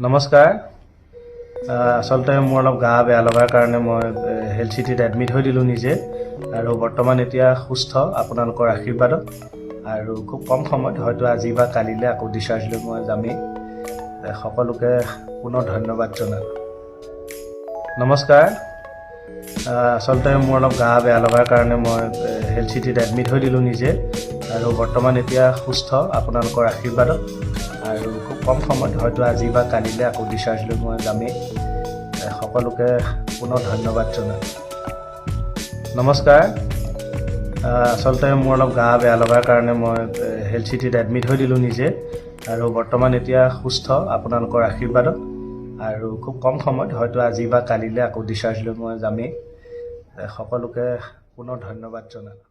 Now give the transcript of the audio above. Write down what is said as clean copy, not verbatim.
নমস্কাৰ। আচলতে মোৰ অলপ গা বেয়া লগাৰ কাৰণে মই হেল্থ চিটিত এডমিট হৈ দিলোঁ নিজে, আৰু বৰ্তমান এতিয়া সুস্থ আপোনালোকৰ আশীৰ্বাদত, আৰু খুব কম সময়ত হয়তো আজি বা কালিলৈ আকৌ ডিচাৰ্জ লৈ মই যামেই। সকলোকে পুনৰ ধন্যবাদ জনালোঁ। নমস্কাৰ। আচলতে মোৰ অলপ গা বেয়া লগাৰ কাৰণে মই হেল্থ চিটিত এডমিট হৈ দিলোঁ নিজে, আৰু বৰ্তমান এতিয়া সুস্থ আপোনালোকৰ আশীৰ্বাদত, আৰু খুব কম সময়ত হয়তো আজি বা কালিলৈ আকৌ ডিচাৰ্জ লৈ মই যামেই। সকলোকে পুনৰ ধন্যবাদ জনালোঁ। নমস্কাৰ। আচলতে মোৰ অলপ গা বেয়া লগাৰ কাৰণে মই হেল্থ চিটিত এডমিট হৈ দিলোঁ নিজে, আৰু বৰ্তমান এতিয়া সুস্থ আপোনালোকৰ আশীৰ্বাদত, আৰু খুব কম সময়ত হয়তো আজি বা কালিলৈ আকৌ ডিচাৰ্জ লৈ মই যামেই। সকলোকে পুনৰ ধন্যবাদ জনালোঁ।